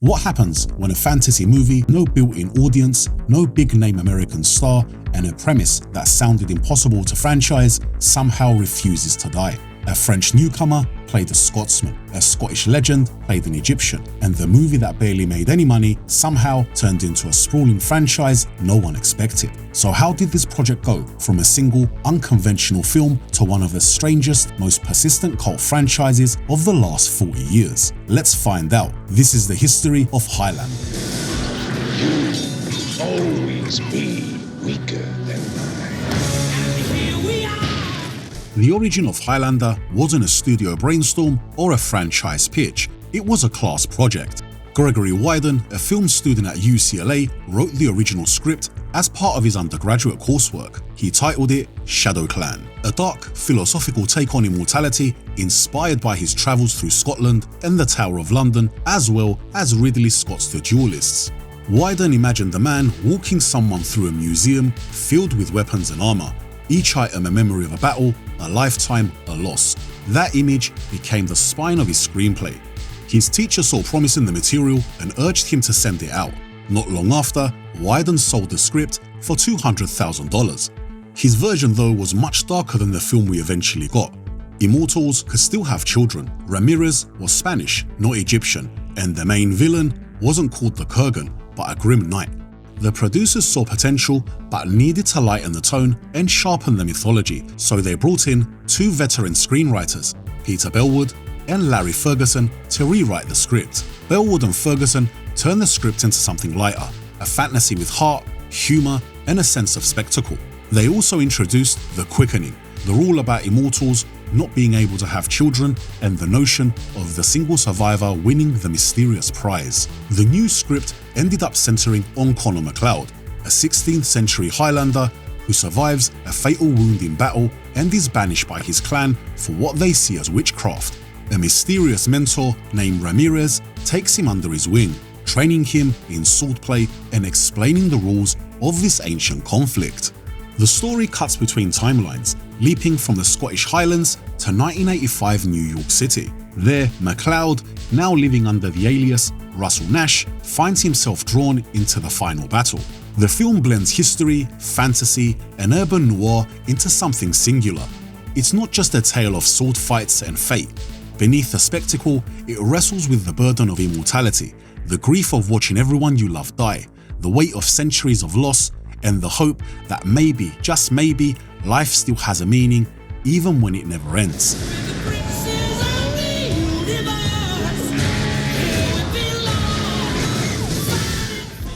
What happens when a fantasy movie, no built-in audience, no big-name American star, and a premise that sounded impossible to franchise somehow refuses to die? A French newcomer played a Scotsman, a Scottish legend played an Egyptian, and the movie that barely made any money somehow turned into a sprawling franchise no one expected. So how did this project go from a single, unconventional film to one of the strangest, most persistent cult franchises of the last 40 years? Let's find out. This is the history of Highlander. You always be weaker than I. The origin of Highlander wasn't a studio brainstorm or a franchise pitch, it was a class project. Gregory Wyden, a film student at UCLA, wrote the original script as part of his undergraduate coursework. He titled it Shadow Clan, a dark, philosophical take on immortality inspired by his travels through Scotland and the Tower of London, as well as Ridley Scott's The Duelists. Wyden imagined a man walking someone through a museum filled with weapons and armor, each item a memory of a battle, a lifetime, a loss. That image became the spine of his screenplay. His teacher saw promise in the material and urged him to send it out. Not long after, Wyden sold the script for $200,000. His version, though, was much darker than the film we eventually got. Immortals could still have children. Ramirez was Spanish, not Egyptian, and the main villain wasn't called the Kurgan, but a grim knight. The producers saw potential but needed to lighten the tone and sharpen the mythology, so they brought in two veteran screenwriters, Peter Bellwood and Larry Ferguson, to rewrite the script. Bellwood and Ferguson turned the script into something lighter, a fantasy with heart, humor, and a sense of spectacle. They also introduced the quickening, the rule about immortals not being able to have children, and the notion of the single survivor winning the mysterious prize. The new script ended up centering on Connor MacLeod, a 16th century Highlander who survives a fatal wound in battle and is banished by his clan for what they see as witchcraft. A mysterious mentor named Ramirez takes him under his wing, training him in swordplay and explaining the rules of this ancient conflict. The story cuts between timelines, leaping from the Scottish Highlands to 1985 New York City. There, MacLeod, now living under the alias Russell Nash, finds himself drawn into the final battle. The film blends history, fantasy, and urban noir into something singular. It's not just a tale of sword fights and fate. Beneath the spectacle, it wrestles with the burden of immortality, the grief of watching everyone you love die, the weight of centuries of loss, and the hope that maybe, just maybe, life still has a meaning even when it never ends.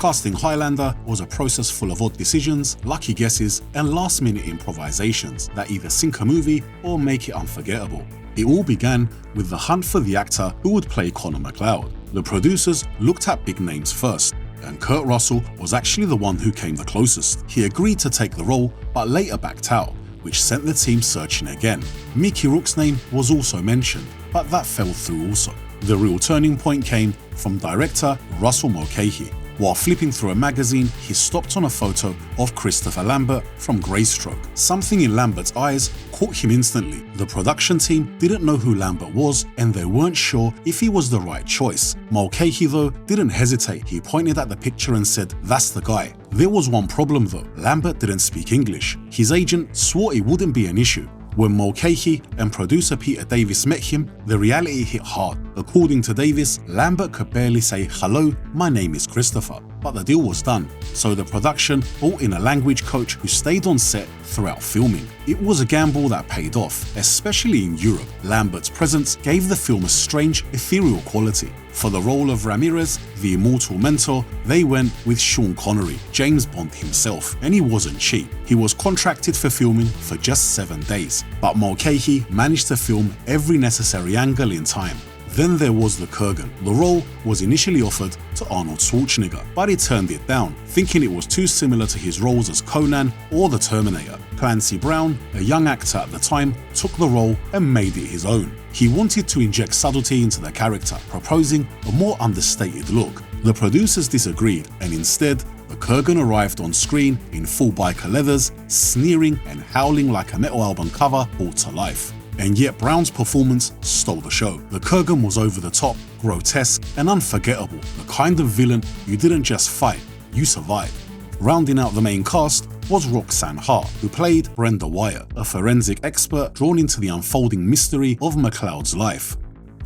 Casting Highlander was a process full of odd decisions, lucky guesses, and last-minute improvisations that either sink a movie or make it unforgettable. It all began with the hunt for the actor who would play Connor MacLeod. The producers looked at big names first, and Kurt Russell was actually the one who came the closest. He agreed to take the role, but later backed out, which sent the team searching again. Mickey Rourke's name was also mentioned, but that fell through also. The real turning point came from director Russell Mulcahy. While flipping through a magazine, he stopped on a photo of Christopher Lambert from Greystroke. Something in Lambert's eyes caught him instantly. The production team didn't know who Lambert was, and they weren't sure if he was the right choice. Mulcahy, though, didn't hesitate. He pointed at the picture and said, "That's the guy." There was one problem though. Lambert didn't speak English. His agent swore it wouldn't be an issue. When Mulcahy and producer Peter Davis met him, the reality hit hard. According to Davis, Lambert could barely say, "Hello, my name is Christopher." But the deal was done, so the production brought in a language coach who stayed on set throughout filming. It was a gamble that paid off, especially in Europe. Lambert's presence gave the film a strange, ethereal quality. For the role of Ramirez, the immortal mentor, they went with Sean Connery, James Bond himself, and he wasn't cheap. He was contracted for filming for just 7 days, but Mulcahy managed to film every necessary angle in time. Then there was the Kurgan. The role was initially offered to Arnold Schwarzenegger, but he turned it down, thinking it was too similar to his roles as Conan or the Terminator. Clancy Brown, a young actor at the time, took the role and made it his own. He wanted to inject subtlety into the character, proposing a more understated look. The producers disagreed, and instead, the Kurgan arrived on screen in full biker leathers, sneering and howling like a metal album cover brought to life. And yet Brown's performance stole the show. The Kurgan was over the top, grotesque, and unforgettable, the kind of villain you didn't just fight, you survived. Rounding out the main cast was Roxanne Hart, who played Brenda Wyatt, a forensic expert drawn into the unfolding mystery of MacLeod's life.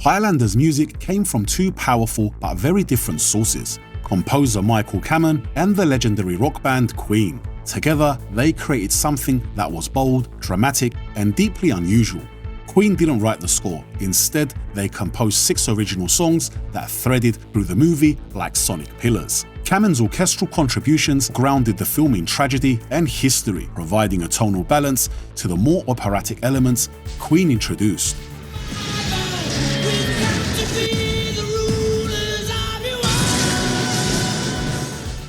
Highlander's music came from two powerful but very different sources: composer Michael Kamen and the legendary rock band Queen. Together, they created something that was bold, dramatic, and deeply unusual. Queen didn't write the score. Instead, they composed 6 original songs that threaded through the movie like sonic pillars. Kamen's orchestral contributions grounded the film in tragedy and history, providing a tonal balance to the more operatic elements Queen introduced.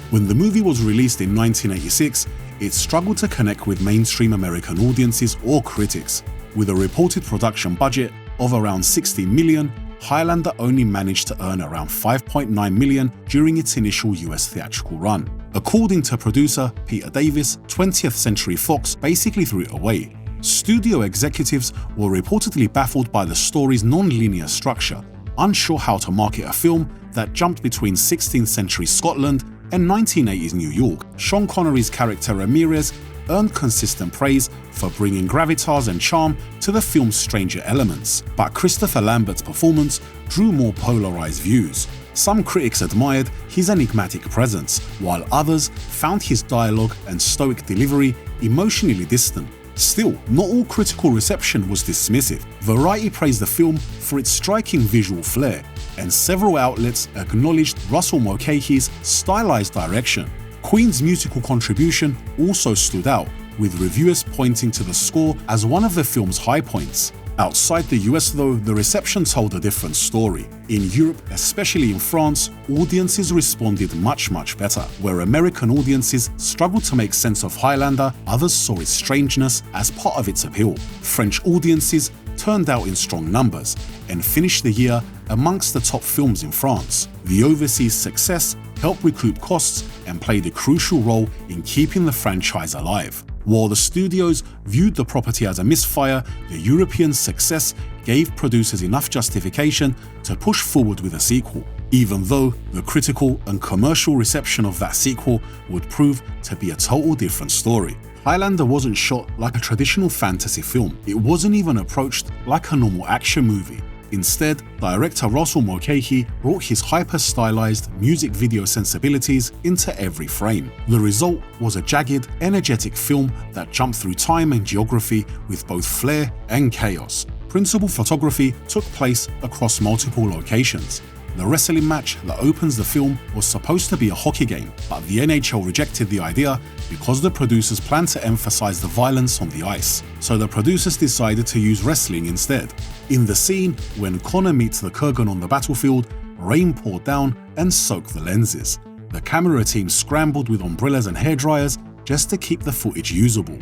When the movie was released in 1986, it struggled to connect with mainstream American audiences or critics. With a reported production budget of around $60 million, Highlander only managed to earn around $5.9 million during its initial US theatrical run. According to producer Peter Davis, 20th Century Fox basically threw it away. Studio executives were reportedly baffled by the story's non-linear structure, unsure how to market a film that jumped between 16th century Scotland and 1980s New York. Sean Connery's character Ramirez earned consistent praise for bringing gravitas and charm to the film's stranger elements, but Christopher Lambert's performance drew more polarized views. Some critics admired his enigmatic presence, while others found his dialogue and stoic delivery emotionally distant. Still, not all critical reception was dismissive. Variety praised the film for its striking visual flair, and several outlets acknowledged Russell Mulcahy's stylized direction. Queen's musical contribution also stood out, with reviewers pointing to the score as one of the film's high points. Outside the US though, the reception told a different story. In Europe, especially in France, audiences responded much better. Where American audiences struggled to make sense of Highlander, others saw its strangeness as part of its appeal. French audiences turned out in strong numbers and finished the year amongst the top films in France. The overseas success helped recoup costs and played a crucial role in keeping the franchise alive. While the studios viewed the property as a misfire, the European success gave producers enough justification to push forward with a sequel, even though the critical and commercial reception of that sequel would prove to be a total different story. Highlander wasn't shot like a traditional fantasy film. It wasn't even approached like a normal action movie. Instead, director Russell Mulcahy brought his hyper-stylized music video sensibilities into every frame. The result was a jagged, energetic film that jumped through time and geography with both flair and chaos. Principal photography took place across multiple locations. The wrestling match that opens the film was supposed to be a hockey game, but the NHL rejected the idea because the producers planned to emphasize the violence on the ice. So the producers decided to use wrestling instead. In the scene when Connor meets the Kurgan on the battlefield, rain poured down and soaked the lenses. The camera team scrambled with umbrellas and hairdryers just to keep the footage usable.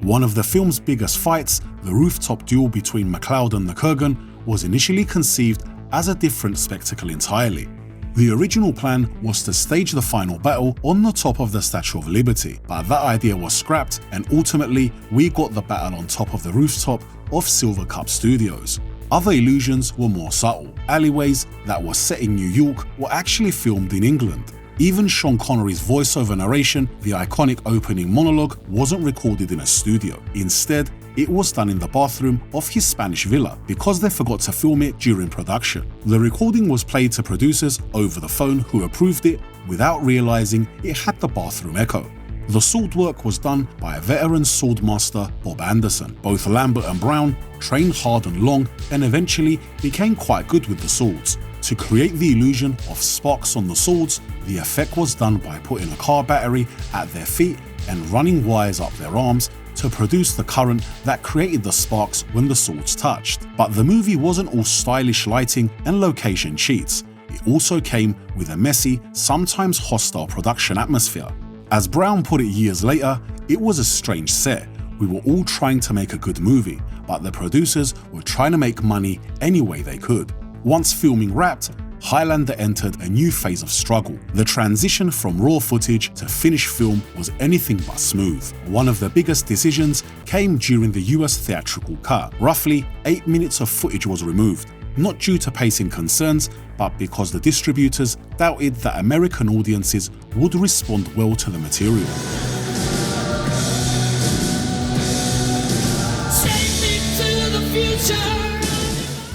One of the film's biggest fights, the rooftop duel between MacLeod and the Kurgan, was initially conceived as a different spectacle entirely. The original plan was to stage the final battle on the top of the Statue of Liberty, but that idea was scrapped and ultimately we got the battle on top of the rooftop of Silver Cup Studios. Other illusions were more subtle. Alleyways that were set in New York were actually filmed in England. Even Sean Connery's voiceover narration, the iconic opening monologue, wasn't recorded in a studio. Instead, it was done in the bathroom of his Spanish villa because they forgot to film it during production. The recording was played to producers over the phone who approved it without realizing it had the bathroom echo. The sword work was done by a veteran swordmaster, Bob Anderson. Both Lambert and Brown trained hard and long and eventually became quite good with the swords. To create the illusion of sparks on the swords, the effect was done by putting a car battery at their feet and running wires up their arms to produce the current that created the sparks when the swords touched. But the movie wasn't all stylish lighting and location cheats. It also came with a messy, sometimes hostile production atmosphere. As Brown put it years later, it was a strange set. We were all trying to make a good movie, but the producers were trying to make money any way they could. Once filming wrapped, Highlander entered a new phase of struggle. The transition from raw footage to finished film was anything but smooth. One of the biggest decisions came during the US theatrical cut. Roughly 8 minutes of footage was removed, not due to pacing concerns, but because the distributors doubted that American audiences would respond well to the material.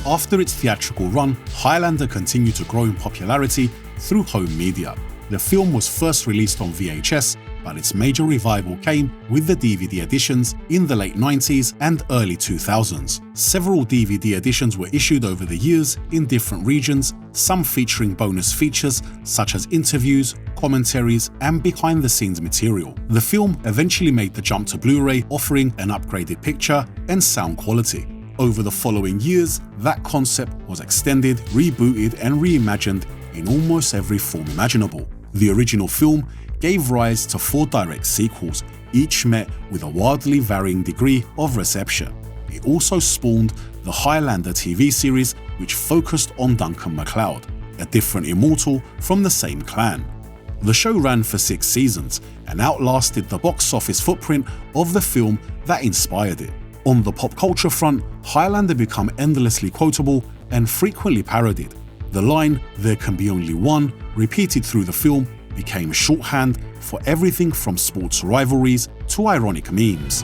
After its theatrical run, Highlander continued to grow in popularity through home media. The film was first released on VHS, but its major revival came with the DVD editions in the late 90s and early 2000s. Several DVD editions were issued over the years in different regions, some featuring bonus features such as interviews, commentaries, and behind-the-scenes material. The film eventually made the jump to Blu-ray, offering an upgraded picture and sound quality. Over the following years, that concept was extended, rebooted, and reimagined in almost every form imaginable. The original film gave rise to 4 direct sequels, each met with a wildly varying degree of reception. It also spawned the Highlander TV series, which focused on Duncan MacLeod, a different immortal from the same clan. The show ran for 6 seasons and outlasted the box office footprint of the film that inspired it. On the pop culture front, Highlander became endlessly quotable and frequently parodied. The line, "There can be only one," repeated through the film, became shorthand for everything from sports rivalries to ironic memes.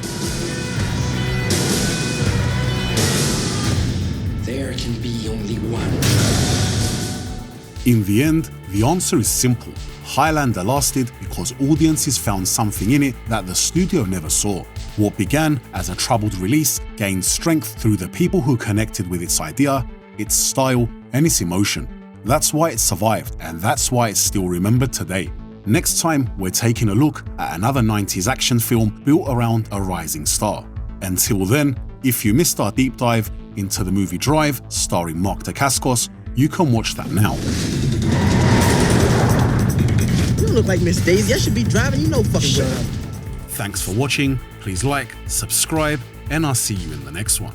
There can be only one. In the end, the answer is simple. Highlander lasted because audiences found something in it that the studio never saw. What began as a troubled release gained strength through the people who connected with its idea, its style, and its emotion. That's why it survived, and that's why it's still remembered today. Next time, we're taking a look at another 90s action film built around a rising star. Until then, if you missed our deep dive into the movie Drive, starring Mark Dacascos, you can watch that now. You look like Miss Daisy. I should be driving, you know fucking well. Thanks for watching. Please like, subscribe, and I'll see you in the next one.